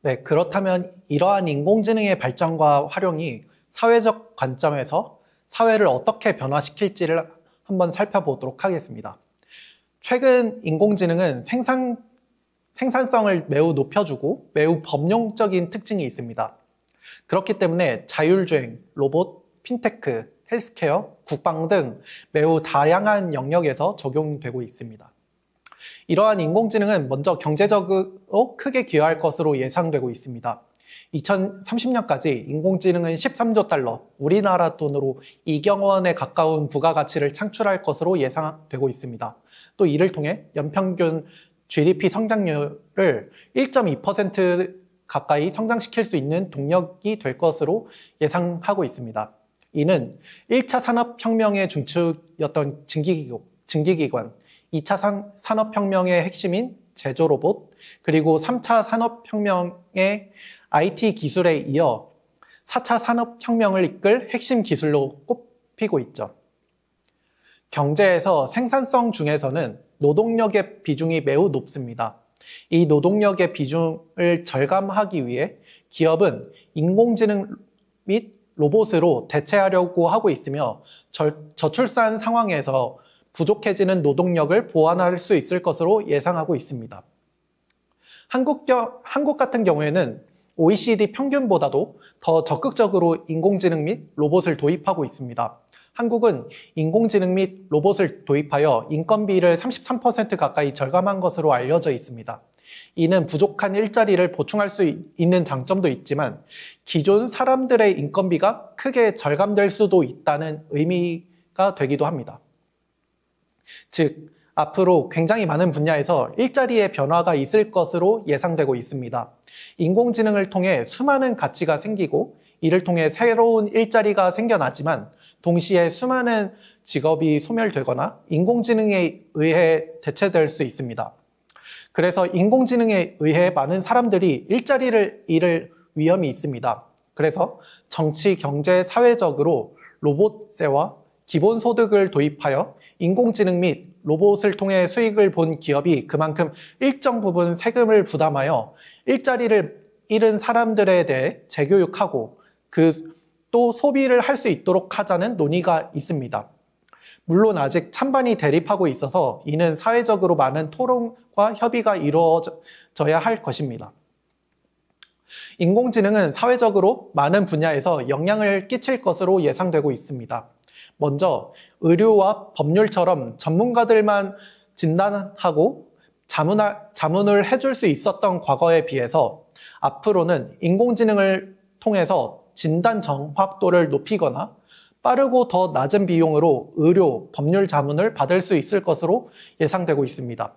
네, 그렇다면 이러한 인공지능의 발전과 활용이 사회적 관점에서 사회를 어떻게 변화시킬지를 한번 살펴보도록 하겠습니다. 최근 인공지능은 생산성을 매우 높여주고 매우 범용적인 특징이 있습니다. 그렇기 때문에 자율주행, 로봇, 핀테크, 헬스케어, 국방 등 매우 다양한 영역에서 적용되고 있습니다. 이러한 인공지능은 먼저 경제적으로 크게 기여할 것으로 예상되고 있습니다. 2030년까지 인공지능은 13조 달러, 우리나라 돈으로 2경 원에 가까운 부가가치를 창출할 것으로 예상되고 있습니다. 또 이를 통해 연평균 GDP 성장률을 1.2% 가까이 성장시킬 수 있는 동력이 될 것으로 예상하고 있습니다. 이는 1차 산업혁명의 중추였던 증기기관, 2차 산업혁명의 핵심인 제조로봇, 그리고 3차 산업혁명의 IT 기술에 이어 4차 산업혁명을 이끌 핵심 기술로 꼽히고 있죠. 경제에서 생산성 중에서는 노동력의 비중이 매우 높습니다. 이 노동력의 비중을 절감하기 위해 기업은 인공지능 및 로봇으로 대체하려고 하고 있으며 저출산 상황에서 부족해지는 노동력을 보완할 수 있을 것으로 예상하고 있습니다. 한국 같은 경우에는 OECD 평균보다도 더 적극적으로 인공지능 및 로봇을 도입하고 있습니다. 한국은 인공지능 및 로봇을 도입하여 인건비를 33% 가까이 절감한 것으로 알려져 있습니다. 이는 부족한 일자리를 보충할 수 있는 장점도 있지만 기존 사람들의 인건비가 크게 절감될 수도 있다는 의미가 되기도 합니다. 즉, 앞으로 굉장히 많은 분야에서 일자리의 변화가 있을 것으로 예상되고 있습니다. 인공지능을 통해 수많은 가치가 생기고 이를 통해 새로운 일자리가 생겨나지만 동시에 수많은 직업이 소멸되거나 인공지능에 의해 대체될 수 있습니다. 그래서 인공지능에 의해 많은 사람들이 일자리를 잃을 위험이 있습니다. 그래서 정치, 경제, 사회적으로 로봇세와 기본소득을 도입하여 인공지능 및 로봇을 통해 수익을 본 기업이 그만큼 일정 부분 세금을 부담하여 일자리를 잃은 사람들에 대해 재교육하고 또 소비를 할 수 있도록 하자는 논의가 있습니다. 물론 아직 찬반이 대립하고 있어서 이는 사회적으로 많은 토론과 협의가 이루어져야 할 것입니다. 인공지능은 사회적으로 많은 분야에서 영향을 끼칠 것으로 예상되고 있습니다. 먼저 의료와 법률처럼 전문가들만 진단하고 자문을 해줄 수 있었던 과거에 비해서 앞으로는 인공지능을 통해서 진단 정확도를 높이거나 빠르고 더 낮은 비용으로 의료, 법률 자문을 받을 수 있을 것으로 예상되고 있습니다.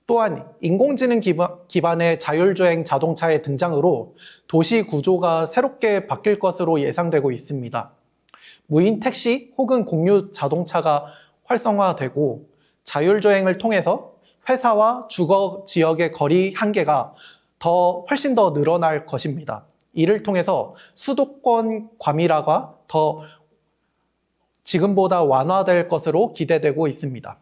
또한 인공지능 기반의 자율주행 자동차의 등장으로 도시 구조가 새롭게 바뀔 것으로 예상되고 있습니다. 무인 택시 혹은 공유 자동차가 활성화되고 자율주행을 통해서 회사와 주거 지역의 거리 한계가 훨씬 더 늘어날 것입니다. 이를 통해서 수도권 과밀화가 더 지금보다 완화될 것으로 기대되고 있습니다.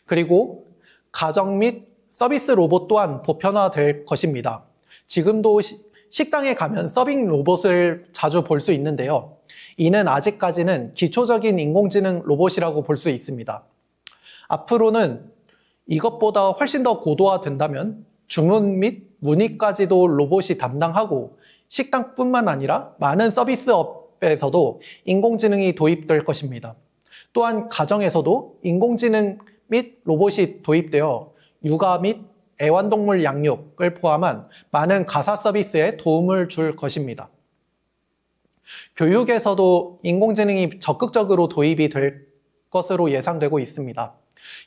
그리고 가정 및 서비스 로봇 또한 보편화될 것입니다. 지금도 식당에 가면 서빙 로봇을 자주 볼 수 있는데요. 이는 아직까지는 기초적인 인공지능 로봇이라고 볼 수 있습니다. 앞으로는 이것보다 훨씬 더 고도화된다면 주문 및 문의까지도 로봇이 담당하고 식당뿐만 아니라 많은 서비스업에서도 인공지능이 도입될 것입니다. 또한 가정에서도 인공지능 및 로봇이 도입되어 육아 및 애완동물 양육을 포함한 많은 가사 서비스에 도움을 줄 것입니다. 교육에서도 인공지능이 적극적으로 도입이 될 것으로 예상되고 있습니다.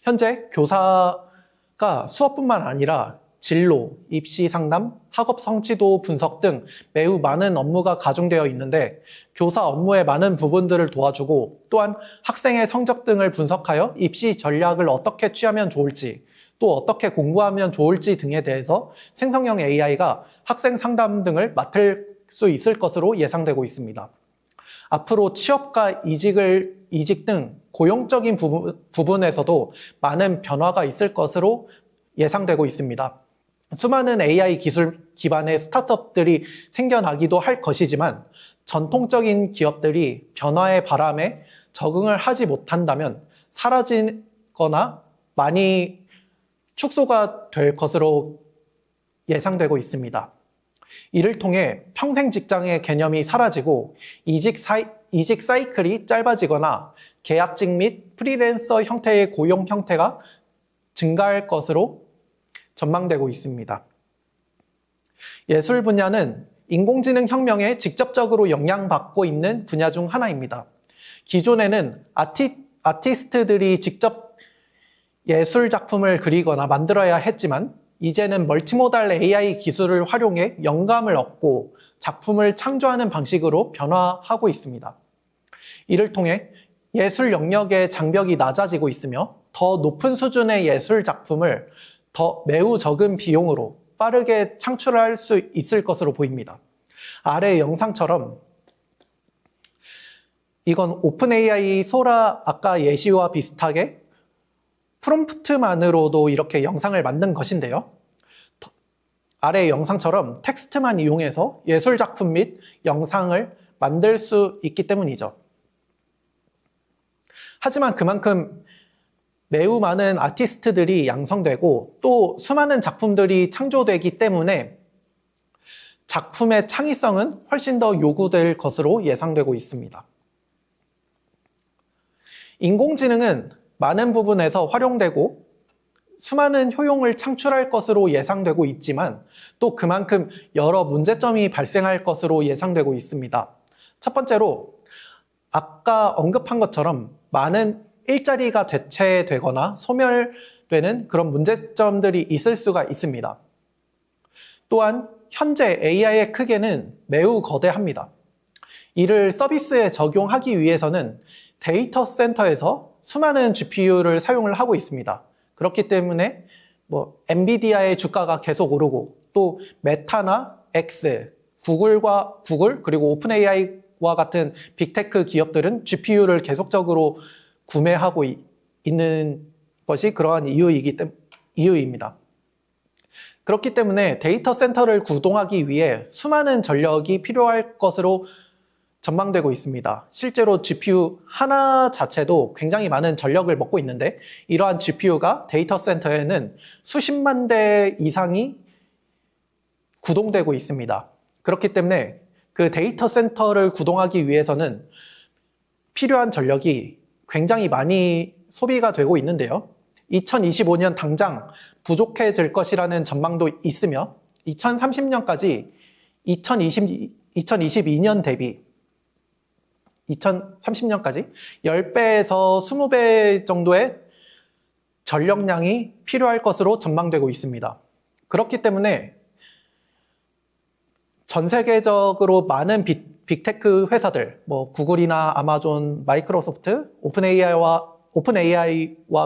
현재 교사가 수업뿐만 아니라 진로, 입시 상담, 학업 성취도 분석 등 매우 많은 업무가 가중되어 있는데 교사 업무의 많은 부분들을 도와주고 또한 학생의 성적 등을 분석하여 입시 전략을 어떻게 취하면 좋을지 또 어떻게 공부하면 좋을지 등에 대해서 생성형 AI가 학생 상담 등을 맡을 수 있을 것으로 예상되고 있습니다. 앞으로 취업과 이직 등 고용적인 부분에서도 많은 변화가 있을 것으로 예상되고 있습니다. 수많은 AI 기술 기반의 스타트업들이 생겨나기도 할 것이지만 전통적인 기업들이 변화의 바람에 적응을 하지 못한다면 사라지거나 많이 축소가 될 것으로 예상되고 있습니다. 이를 통해 평생 직장의 개념이 사라지고 이직 사이클이 짧아지거나 계약직 및 프리랜서 형태의 고용 형태가 증가할 것으로 전망되고 있습니다. 예술 분야는 인공지능 혁명에 직접적으로 영향받고 있는 분야 중 하나입니다. 기존에는 아티스트들이 직접 예술 작품을 그리거나 만들어야 했지만 이제는 멀티모달 AI 기술을 활용해 영감을 얻고 작품을 창조하는 방식으로 변화하고 있습니다. 이를 통해 예술 영역의 장벽이 낮아지고 있으며 더 높은 수준의 예술 작품을 더 매우 적은 비용으로 빠르게 창출할 수 있을 것으로 보입니다. 아래 영상처럼 이건 오픈AI 소라 아까 예시와 비슷하게 프롬프트만으로도 이렇게 영상을 만든 것인데요. 아래 영상처럼 텍스트만 이용해서 예술 작품 및 영상을 만들 수 있기 때문이죠. 하지만 그만큼 매우 많은 아티스트들이 양성되고 또 수많은 작품들이 창조되기 때문에 작품의 창의성은 훨씬 더 요구될 것으로 예상되고 있습니다. 인공지능은 많은 부분에서 활용되고 수많은 효용을 창출할 것으로 예상되고 있지만 또 그만큼 여러 문제점이 발생할 것으로 예상되고 있습니다. 첫 번째로 아까 언급한 것처럼 많은 일자리가 대체되거나 소멸되는 그런 문제점들이 있을 수가 있습니다. 또한 현재 AI의 크기는 매우 거대합니다. 이를 서비스에 적용하기 위해서는 데이터 센터에서 수많은 GPU를 사용을 하고 있습니다. 그렇기 때문에 엔비디아의 주가가 계속 오르고 또 메타나 X, 구글 그리고 오픈AI와 같은 빅테크 기업들은 GPU를 계속적으로 구매하고 있는 것이 그러한 이유입니다. 그렇기 때문에 데이터 센터를 구동하기 위해 수많은 전력이 필요할 것으로 전망되고 있습니다. 실제로 GPU 하나 자체도 굉장히 많은 전력을 먹고 있는데 이러한 GPU가 데이터 센터에는 수십만 대 이상이 구동되고 있습니다. 그렇기 때문에 그 데이터 센터를 구동하기 위해서는 필요한 전력이 굉장히 많이 소비가 되고 있는데요. 2025년 당장 부족해질 것이라는 전망도 있으며 2030년까지 2022년 대비 2030년까지 10배에서 20배 정도의 전력량이 필요할 것으로 전망되고 있습니다. 그렇기 때문에 전 세계적으로 많은 빅테크 회사들, 구글이나 아마존, 마이크로소프트, 오픈AI와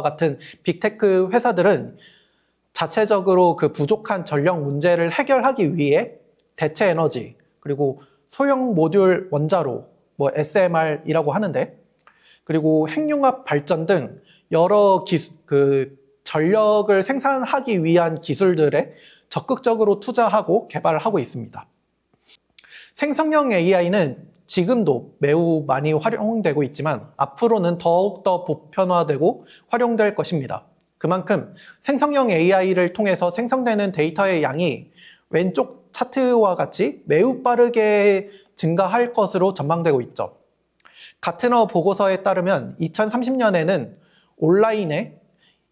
같은 빅테크 회사들은 자체적으로 그 부족한 전력 문제를 해결하기 위해 대체 에너지, 그리고 소형 모듈 원자로, SMR이라고 하는데, 그리고 핵융합 발전 등 여러 전력을 생산하기 위한 기술들에 적극적으로 투자하고 개발을 하고 있습니다. 생성형 AI는 지금도 매우 많이 활용되고 있지만 앞으로는 더욱더 보편화되고 활용될 것입니다. 그만큼 생성형 AI를 통해서 생성되는 데이터의 양이 왼쪽 차트와 같이 매우 빠르게 증가할 것으로 전망되고 있죠. 가트너 보고서에 따르면 2030년에는 온라인에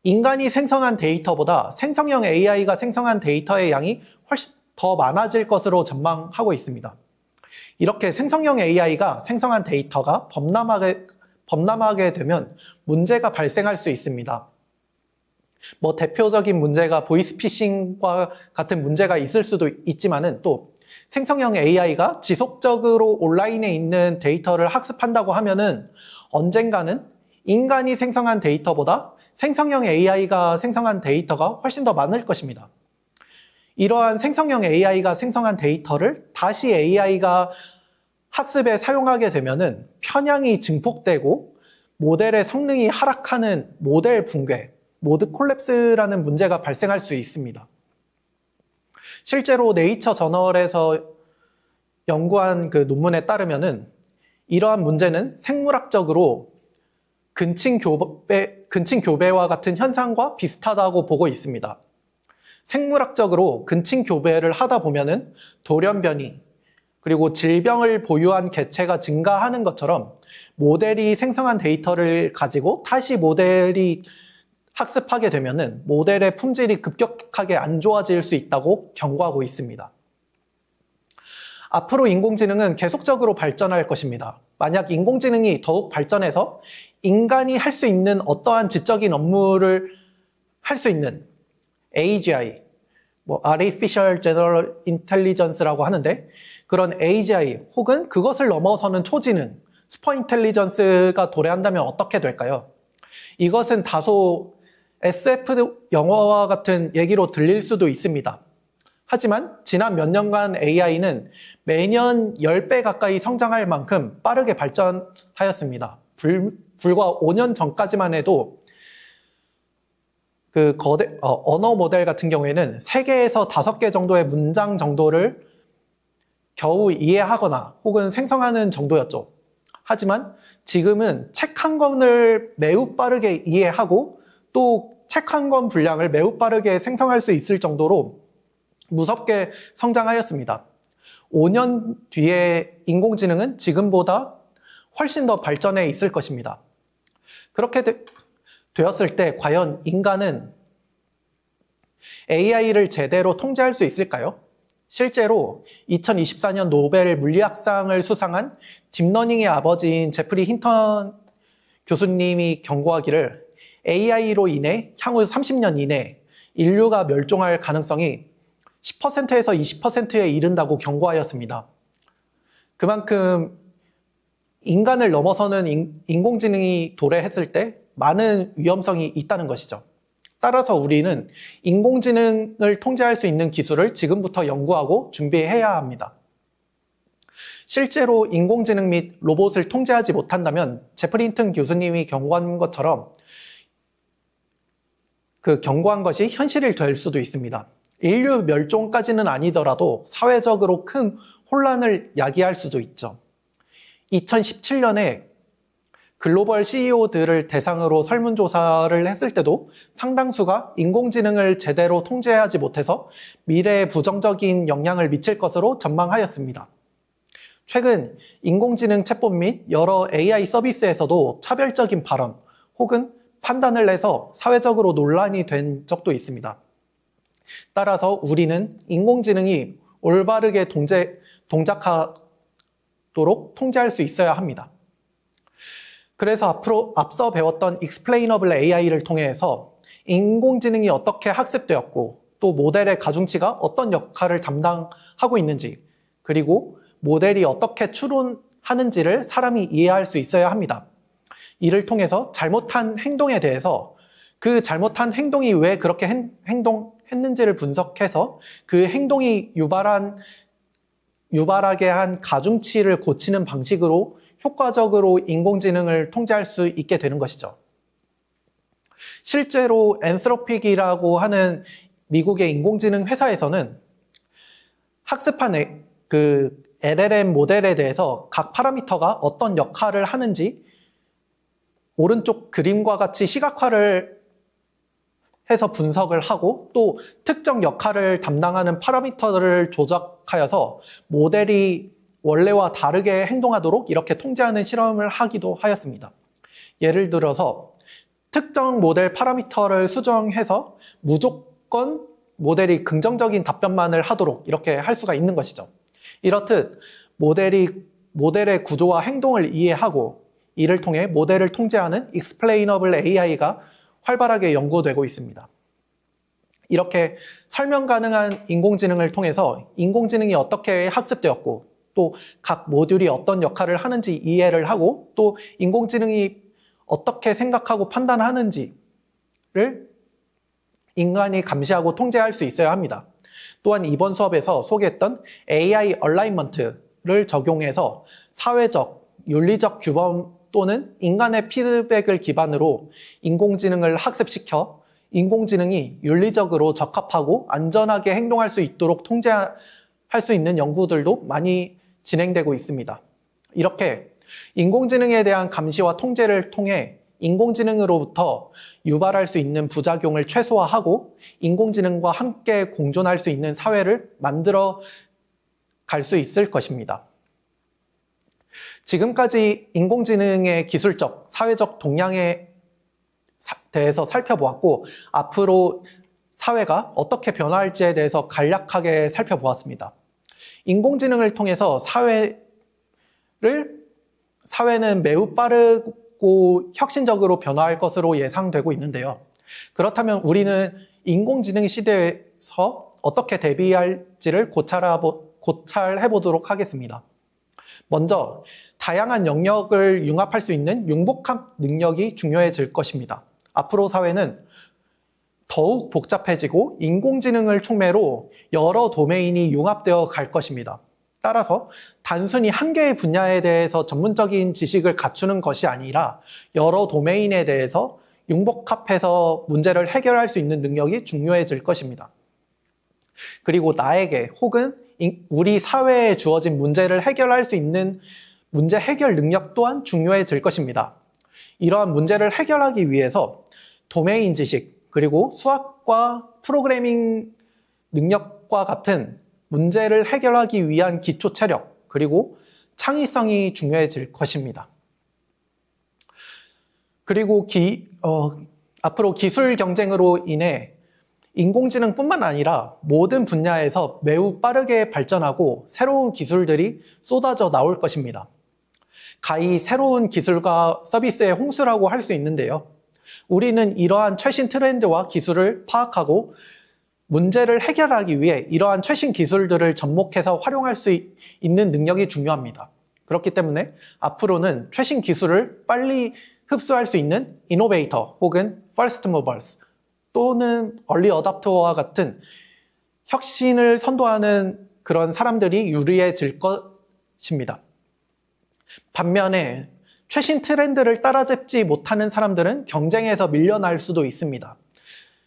인간이 생성한 데이터보다 생성형 AI가 생성한 데이터의 양이 훨씬 더 많아질 것으로 전망하고 있습니다. 이렇게 생성형 AI가 생성한 데이터가 범람하게 되면 문제가 발생할 수 있습니다. 대표적인 문제가 보이스피싱과 같은 문제가 있을 수도 있지만은 또 생성형 AI가 지속적으로 온라인에 있는 데이터를 학습한다고 하면은 언젠가는 인간이 생성한 데이터보다 생성형 AI가 생성한 데이터가 훨씬 더 많을 것입니다. 이러한 생성형 AI가 생성한 데이터를 다시 AI가 학습에 사용하게 되면은 편향이 증폭되고 모델의 성능이 하락하는 모델 붕괴, 모드 콜랩스라는 문제가 발생할 수 있습니다. 실제로 네이처 저널에서 연구한 그 논문에 따르면은 이러한 문제는 생물학적으로 근친 교배와 같은 현상과 비슷하다고 보고 있습니다. 생물학적으로 근친 교배를 하다 보면은 돌연변이 그리고 질병을 보유한 개체가 증가하는 것처럼 모델이 생성한 데이터를 가지고 다시 모델이 학습하게 되면은 모델의 품질이 급격하게 안 좋아질 수 있다고 경고하고 있습니다. 앞으로 인공지능은 계속적으로 발전할 것입니다. 만약 인공지능이 더욱 발전해서 인간이 할 수 있는 어떠한 지적인 업무를 할 수 있는 AGI, Artificial General Intelligence라고 하는데 그런 AGI 혹은 그것을 넘어서는 초지능, 슈퍼 인텔리전스가 도래한다면 어떻게 될까요? 이것은 다소 SF 영화와 같은 얘기로 들릴 수도 있습니다. 하지만 지난 몇 년간 AI는 매년 10배 가까이 성장할 만큼 빠르게 발전하였습니다. 불과 5년 전까지만 해도 그 언어 모델 같은 경우에는 3개에서 5개 정도의 문장 정도를 겨우 이해하거나 혹은 생성하는 정도였죠. 하지만 지금은 책 한 권을 매우 빠르게 이해하고 또 책 한 권 분량을 매우 빠르게 생성할 수 있을 정도로 무섭게 성장하였습니다. 5년 뒤에 인공지능은 지금보다 훨씬 더 발전해 있을 것입니다. 그렇게 되었을 때 과연 인간은 AI를 제대로 통제할 수 있을까요? 실제로 2024년 노벨 물리학상을 수상한 딥러닝의 아버지인 제프리 힌턴 교수님이 경고하기를 AI로 인해 향후 30년 이내 인류가 멸종할 가능성이 10%에서 20%에 이른다고 경고하였습니다. 그만큼 인간을 넘어서는 인공지능이 도래했을 때 많은 위험성이 있다는 것이죠. 따라서 우리는 인공지능을 통제할 수 있는 기술을 지금부터 연구하고 준비해야 합니다. 실제로 인공지능 및 로봇을 통제하지 못한다면 제프리 힌튼 교수님이 경고한 것처럼 그 경고한 것이 현실이 될 수도 있습니다. 인류 멸종까지는 아니더라도 사회적으로 큰 혼란을 야기할 수도 있죠. 2017년에 글로벌 CEO들을 대상으로 설문조사를 했을 때도 상당수가 인공지능을 제대로 통제하지 못해서 미래에 부정적인 영향을 미칠 것으로 전망하였습니다. 최근 인공지능 챗봇 및 여러 AI 서비스에서도 차별적인 발언 혹은 판단을 내서 사회적으로 논란이 된 적도 있습니다. 따라서 우리는 인공지능이 올바르게 동작하도록 통제할 수 있어야 합니다. 그래서 앞서 배웠던 Explainable AI를 통해서 인공지능이 어떻게 학습되었고 또 모델의 가중치가 어떤 역할을 담당하고 있는지 그리고 모델이 어떻게 추론하는지를 사람이 이해할 수 있어야 합니다. 이를 통해서 잘못한 행동에 대해서 그 잘못한 행동이 왜 그렇게 행동했는지를 분석해서 그 행동이 유발하게 한 가중치를 고치는 방식으로 효과적으로 인공지능을 통제할 수 있게 되는 것이죠. 실제로 엔스로픽이라고 하는 미국의 인공지능 회사에서는 학습한 그 LLM 모델에 대해서 각 파라미터가 어떤 역할을 하는지 오른쪽 그림과 같이 시각화를 해서 분석을 하고 또 특정 역할을 담당하는 파라미터를 조작하여서 모델이 원래와 다르게 행동하도록 이렇게 통제하는 실험을 하기도 하였습니다. 예를 들어서 특정 모델 파라미터를 수정해서 무조건 모델이 긍정적인 답변만을 하도록 이렇게 할 수가 있는 것이죠. 이렇듯 모델의 구조와 행동을 이해하고 이를 통해 모델을 통제하는 Explainable AI가 활발하게 연구되고 있습니다. 이렇게 설명 가능한 인공지능을 통해서 인공지능이 어떻게 학습되었고 또 각 모듈이 어떤 역할을 하는지 이해를 하고 또 인공지능이 어떻게 생각하고 판단하는지를 인간이 감시하고 통제할 수 있어야 합니다. 또한 이번 수업에서 소개했던 AI 얼라이먼트를 적용해서 사회적, 윤리적 규범 또는 인간의 피드백을 기반으로 인공지능을 학습시켜 인공지능이 윤리적으로 적합하고 안전하게 행동할 수 있도록 통제할 수 있는 연구들도 많이 진행되고 있습니다. 이렇게 인공지능에 대한 감시와 통제를 통해 인공지능으로부터 유발할 수 있는 부작용을 최소화하고 인공지능과 함께 공존할 수 있는 사회를 만들어 갈 수 있을 것입니다. 지금까지 인공지능의 기술적, 사회적 동향에 대해서 살펴보았고 앞으로 사회가 어떻게 변화할지에 대해서 간략하게 살펴보았습니다. 인공지능을 통해서 사회는 매우 빠르고 혁신적으로 변화할 것으로 예상되고 있는데요. 그렇다면 우리는 인공지능 시대에서 어떻게 대비할지를 고찰해 보도록 하겠습니다. 먼저 다양한 영역을 융합할 수 있는 융복합 능력이 중요해질 것입니다. 앞으로 사회는 더욱 복잡해지고 인공지능을 촉매로 여러 도메인이 융합되어 갈 것입니다. 따라서 단순히 한 개의 분야에 대해서 전문적인 지식을 갖추는 것이 아니라 여러 도메인에 대해서 융복합해서 문제를 해결할 수 있는 능력이 중요해질 것입니다. 그리고 나에게 혹은 우리 사회에 주어진 문제를 해결할 수 있는 문제 해결 능력 또한 중요해질 것입니다. 이러한 문제를 해결하기 위해서 도메인 지식, 그리고 수학과 프로그래밍 능력과 같은 문제를 해결하기 위한 기초 체력, 그리고 창의성이 중요해질 것입니다. 그리고 앞으로 기술 경쟁으로 인해 인공지능뿐만 아니라 모든 분야에서 매우 빠르게 발전하고 새로운 기술들이 쏟아져 나올 것입니다. 가히 새로운 기술과 서비스의 홍수라고 할 수 있는데요. 우리는 이러한 최신 트렌드와 기술을 파악하고 문제를 해결하기 위해 이러한 최신 기술들을 접목해서 활용할 수 있는 능력이 중요합니다. 그렇기 때문에 앞으로는 최신 기술을 빨리 흡수할 수 있는 이노베이터 혹은 퍼스트 무버스 또는 얼리 어답터와 같은 혁신을 선도하는 그런 사람들이 유리해질 것입니다. 반면에 최신 트렌드를 따라잡지 못하는 사람들은 경쟁에서 밀려날 수도 있습니다.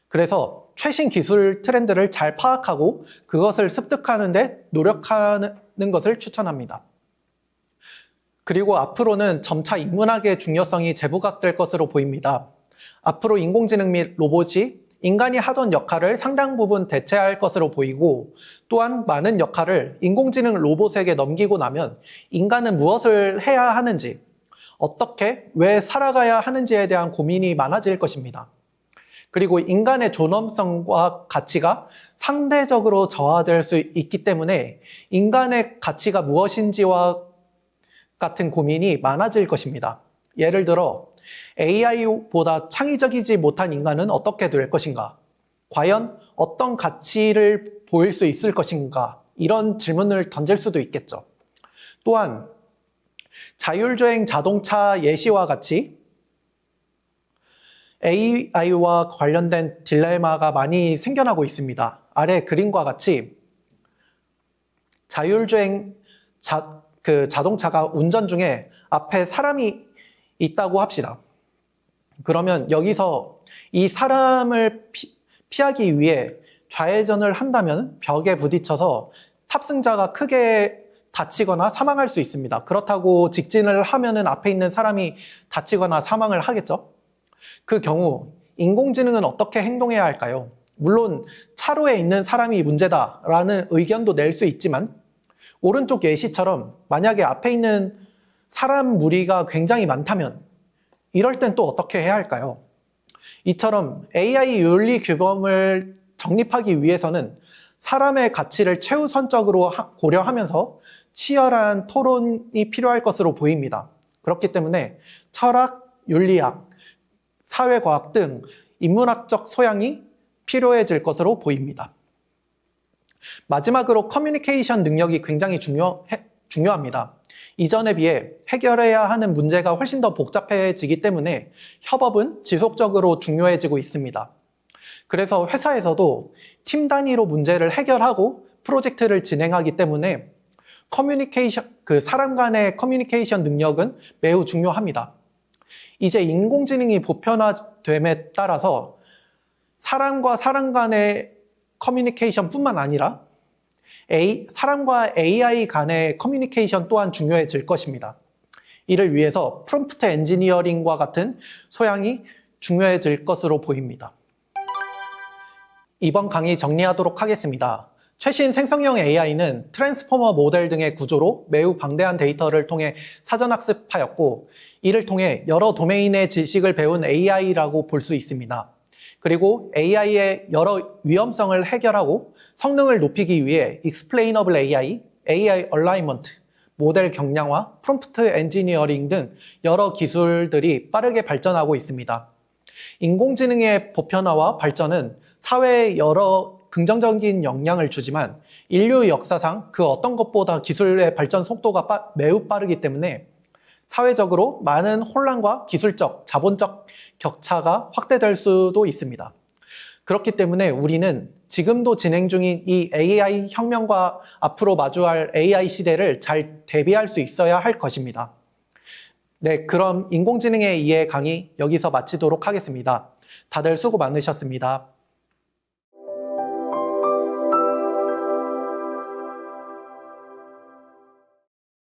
그래서 최신 기술 트렌드를 잘 파악하고 그것을 습득하는 데 노력하는 것을 추천합니다. 그리고 앞으로는 점차 인문학의 중요성이 재부각될 것으로 보입니다. 앞으로 인공지능 및 로봇이 인간이 하던 역할을 상당 부분 대체할 것으로 보이고 또한 많은 역할을 인공지능 로봇에게 넘기고 나면 인간은 무엇을 해야 하는지, 어떻게, 왜 살아가야 하는지에 대한 고민이 많아질 것입니다. 그리고 인간의 존엄성과 가치가 상대적으로 저하될 수 있기 때문에 인간의 가치가 무엇인지와 같은 고민이 많아질 것입니다. 예를 들어 AI보다 창의적이지 못한 인간은 어떻게 될 것인가? 과연 어떤 가치를 보일 수 있을 것인가? 이런 질문을 던질 수도 있겠죠. 또한 자율주행 자동차 예시와 같이 AI와 관련된 딜레마가 많이 생겨나고 있습니다. 아래 그림과 같이 자율주행 자동차가 운전 중에 앞에 사람이 있다고 합시다. 그러면 여기서 이 사람을 피하기 위해 좌회전을 한다면 벽에 부딪혀서 탑승자가 크게 다치거나 사망할 수 있습니다. 그렇다고 직진을 하면은 앞에 있는 사람이 다치거나 사망을 하겠죠? 그 경우 인공지능은 어떻게 행동해야 할까요? 물론 차로에 있는 사람이 문제다라는 의견도 낼 수 있지만 오른쪽 예시처럼 만약에 앞에 있는 사람 무리가 굉장히 많다면 이럴 땐 또 어떻게 해야 할까요? 이처럼 AI 윤리 규범을 정립하기 위해서는 사람의 가치를 최우선적으로 고려하면서 치열한 토론이 필요할 것으로 보입니다. 그렇기 때문에 철학, 윤리학, 사회과학 등 인문학적 소양이 필요해질 것으로 보입니다. 마지막으로 커뮤니케이션 능력이 굉장히 중요합니다. 이전에 비해 해결해야 하는 문제가 훨씬 더 복잡해지기 때문에 협업은 지속적으로 중요해지고 있습니다. 그래서 회사에서도 팀 단위로 문제를 해결하고 프로젝트를 진행하기 때문에 사람 간의 커뮤니케이션 능력은 매우 중요합니다. 이제 인공지능이 보편화됨에 따라서 사람과 사람 간의 커뮤니케이션 뿐만 아니라 사람과 AI 간의 커뮤니케이션 또한 중요해질 것입니다. 이를 위해서 프롬프트 엔지니어링과 같은 소양이 중요해질 것으로 보입니다. 이번 강의 정리하도록 하겠습니다. 최신 생성형 AI는 트랜스포머 모델 등의 구조로 매우 방대한 데이터를 통해 사전학습하였고, 이를 통해 여러 도메인의 지식을 배운 AI라고 볼 수 있습니다. 그리고 AI의 여러 위험성을 해결하고 성능을 높이기 위해 Explainable AI, AI Alignment, 모델 경량화, 프롬프트 엔지니어링 등 여러 기술들이 빠르게 발전하고 있습니다. 인공지능의 보편화와 발전은 사회에 여러 긍정적인 영향을 주지만 인류 역사상 그 어떤 것보다 기술의 발전 속도가 매우 빠르기 때문에 사회적으로 많은 혼란과 기술적, 자본적 격차가 확대될 수도 있습니다. 그렇기 때문에 우리는 지금도 진행 중인 이 AI 혁명과 앞으로 마주할 AI 시대를 잘 대비할 수 있어야 할 것입니다. 네, 그럼 인공지능의 이해 강의 여기서 마치도록 하겠습니다. 다들 수고 많으셨습니다.